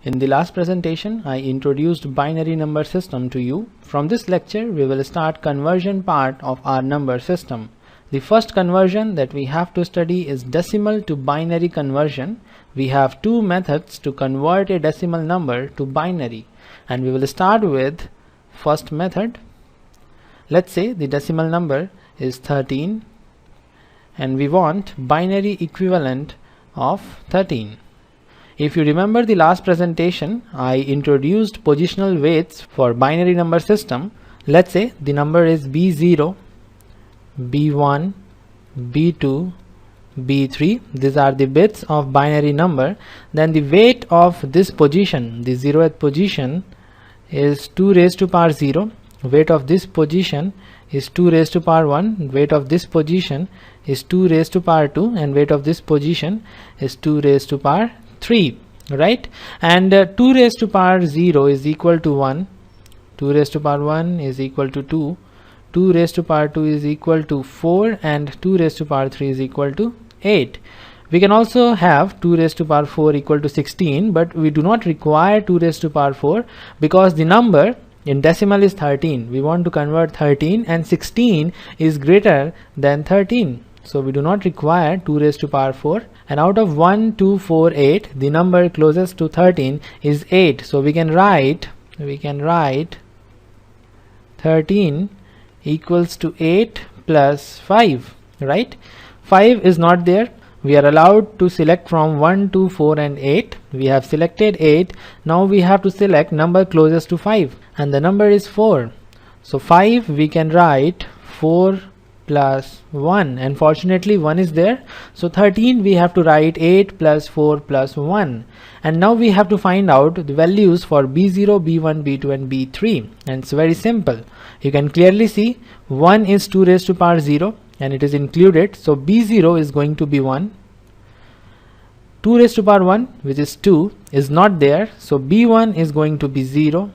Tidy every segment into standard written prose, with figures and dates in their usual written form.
In the last presentation, I introduced binary number system to you. From this lecture, we will start conversion part of our number system. The first conversion that we have to study is decimal to binary conversion. We have two methods to convert a decimal number to binary, and we will start with first method. Let's say the decimal number is 13 and we want binary equivalent of 13. If you remember the last presentation, I introduced positional weights for binary number system. Let's say the number is B0, B1, B2, B3. These are the bits of binary number. Then the weight of this position, the 0th position, is 2 raised to power 0. Weight of this position is 2 raised to power 1. Weight of this position is 2 raised to power 2, and weight of this position is 2 raised to power 3, right? And 2 raised to power 0 is equal to 1, 2 raised to power 1 is equal to 2, 2 raised to power 2 is equal to 4, and 2 raised to power 3 is equal to 8. We can also have 2 raised to power 4 equal to 16, but we do not require 2 raised to power 4 because the number in decimal is 13. We want to convert 13 and 16 is greater than 13. So we do not require 2 raised to power 4, and out of 1, 2, 4, 8, the number closest to 13 is 8. So we can write 13 equals to 8 plus 5, right? 5 is not there. We are allowed to select from 1, 2, 4 and 8. We have selected 8. Now we have to select number closest to 5, and the number is 4. So 5 we can write 4 plus 1, and fortunately 1 is there. So 13 we have to write 8 plus 4 plus 1, and now we have to find out the values for B0, B1, B2 and B3, and it's very simple. You can clearly see 1 is 2 raised to power 0 and it is included, so B0 is going to be 1. 2 raised to power 1, which is 2, is not there, so B1 is going to be 0.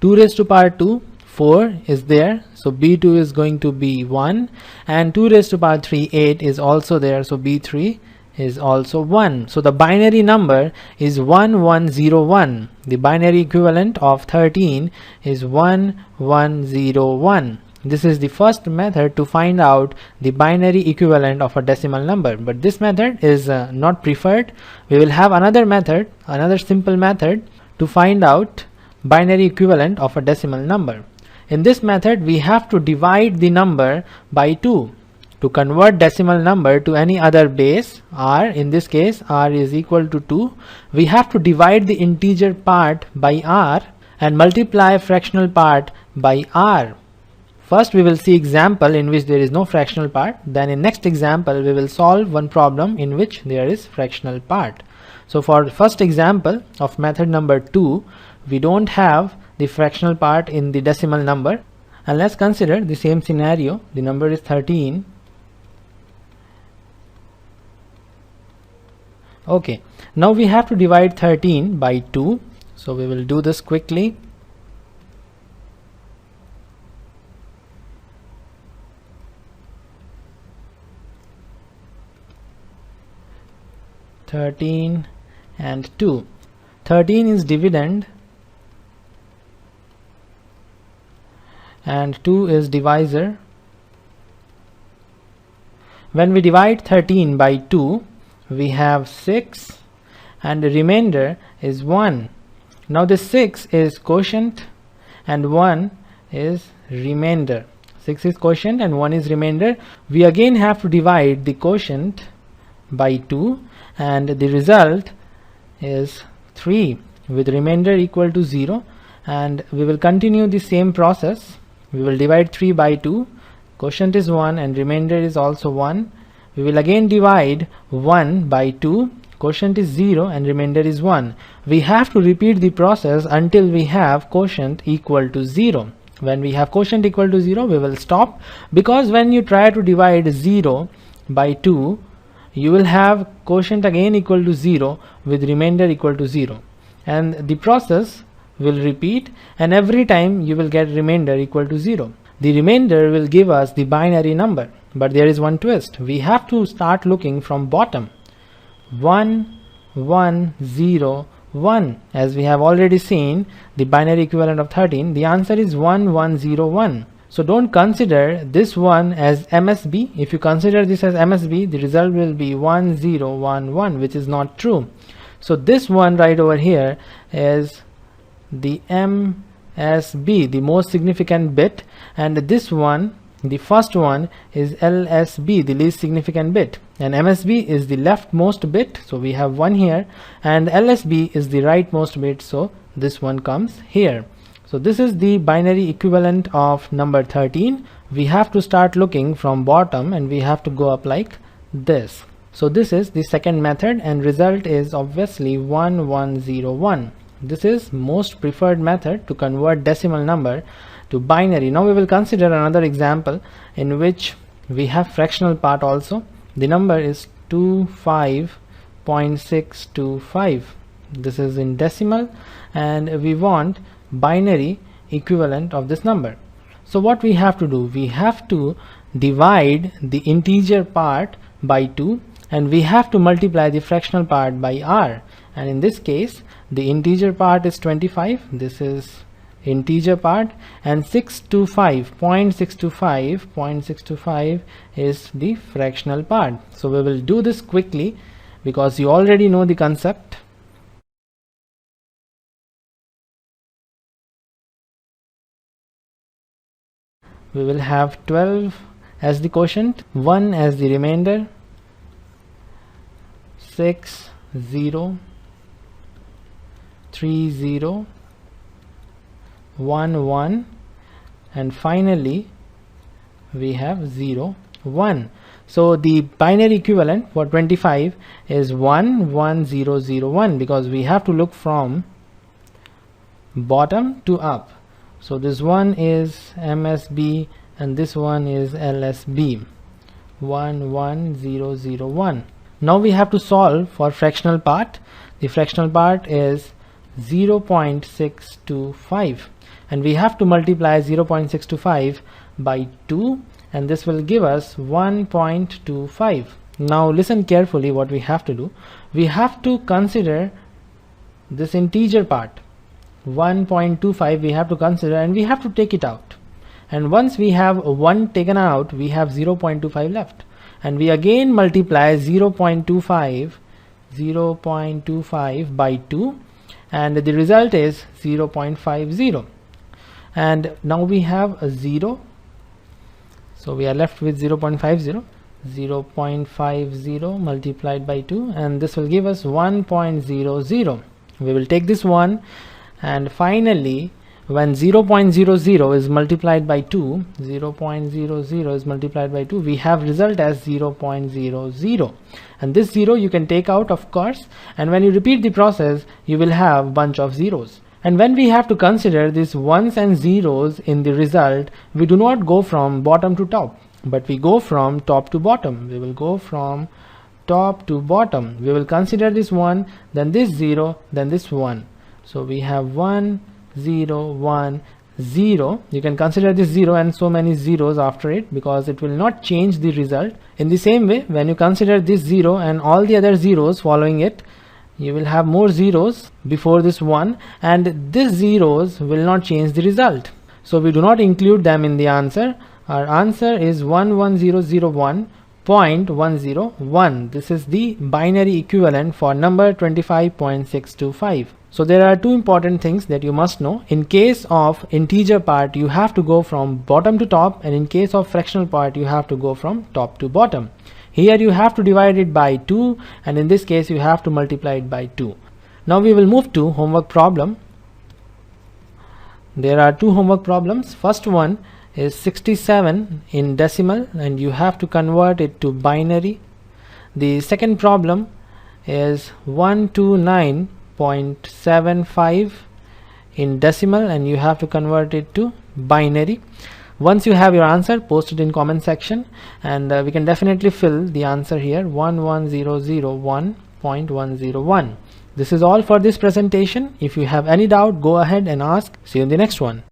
2 raised to power 2, 4 is there, so B2 is going to be 1, and 2 raised to power 3, 8 is also there, so B3 is also 1. So the binary number is 1101. The binary equivalent of 13 is 1101. This is the first method to find out the binary equivalent of a decimal number, but this method is not preferred. We will have another method, another simple method to find out binary equivalent of a decimal number. In this method, we have to divide the number by 2 to convert decimal number to any other base. R, in this case R is equal to 2. We have to divide the integer part by R and multiply fractional part by R. First we will see example in which there is no fractional part. Then in next example we will solve one problem in which there is fractional part. So for first example of method number 2, we don't have the fractional part in the decimal number, and let's consider the same scenario. The number is 13. Okay, now we have to divide 13 by 2, so we will do this quickly. (13) and 2. 13 is dividend and 2 is divisor. When we divide 13 by 2, we have 6 and the remainder is 1. Now the 6 is quotient and 1 is remainder. 6 is quotient and 1 is remainder. We again have to divide the quotient by 2, and the result is 3 with remainder equal to 0, and we will continue the same process. We will divide 3 by 2, quotient is 1 and remainder is also 1. We will again divide 1 by 2, quotient is 0 and remainder is 1. We have to repeat the process until we have quotient equal to 0. When we have quotient equal to 0, we will stop, because when you try to divide 0 by 2, you will have quotient again equal to 0 with remainder equal to 0, and the process will repeat, and every time you will get remainder equal to 0. The remainder will give us the binary number, but there is one twist. We have to start looking from bottom. 1 1 0 1. As we have already seen the binary equivalent of 13, the answer is 1101. So don't consider this one as MSB. If you consider this as MSB, the result will be 1011, which is not true. So this one right over here is the MSB, the most significant bit, and this one, the first one, is LSB, the least significant bit, and MSB is the leftmost bit, so we have one here, and LSB is the rightmost bit, so this one comes here. So this is the binary equivalent of number 13. We have to start looking from bottom and we have to go up like this. So this is the second method, and result is obviously 1101. This is most preferred method to convert decimal number to binary. Now we will consider another example in which we have fractional part also. The number is 25.625. This is in decimal and we want binary equivalent of this number. So what we have to do, we have to divide the integer part by 2 and we have to multiply the fractional part by r, and in this case the integer part is 25, this is integer part, and 0.625 is the fractional part. So we will do this quickly because you already know the concept. We will have 12 as the quotient, 1 as the remainder, 6 0 3 0 1 1, and finally we have 0 1. So the binary equivalent for 25 is 11001 because we have to look from bottom to up. So this one is MSB and this one is LSB, 11001. Now we have to solve for fractional part. The fractional part is 0.625 and we have to multiply 0.625 by 2 and this will give us 1.25. Now listen carefully what we have to do. We have to consider this integer part 1.25 we have to consider and we have to take it out, and once we have 1 taken out we have 0.25 left, and we again multiply 0.25 by 2 and the result is 0.50, and now we have a 0, so we are left with 0.50 multiplied by 2 and this will give us 1.00. We will take this one, and finally when 0.00 is multiplied by 2, 0.00 is multiplied by 2, we have result as 0.00, and this 0 you can take out of course, and when you repeat the process you will have bunch of zeros. And when we have to consider these ones and zeros in the result, we do not go from bottom to top, but we go from top to bottom. We will go from top to bottom. We will consider this 1, then this 0, then this 1. So we have 1 0 1 0. You can consider this 0 and so many zeros after it because it will not change the result. In the same way, when you consider this 0 and all the other zeros following it, you will have more zeros before this 1 and these zeros will not change the result. So we do not include them in the answer. Our answer is 11001.101. This is the binary equivalent for number 25.625. So there are two important things that you must know. In case of integer part you have to go from bottom to top, and in case of fractional part you have to go from top to bottom. Here you have to divide it by 2 and in this case you have to multiply it by 2. Now we will move to homework problem. There are two homework problems. First one is 67 in decimal and you have to convert it to binary. The second problem is 129.75 in decimal and you have to convert it to binary. Once you have your answer, post it in comment section and we can definitely fill the answer here, 11001.101. This is all for this presentation. If you have any doubt, go ahead and ask. See you in the next one.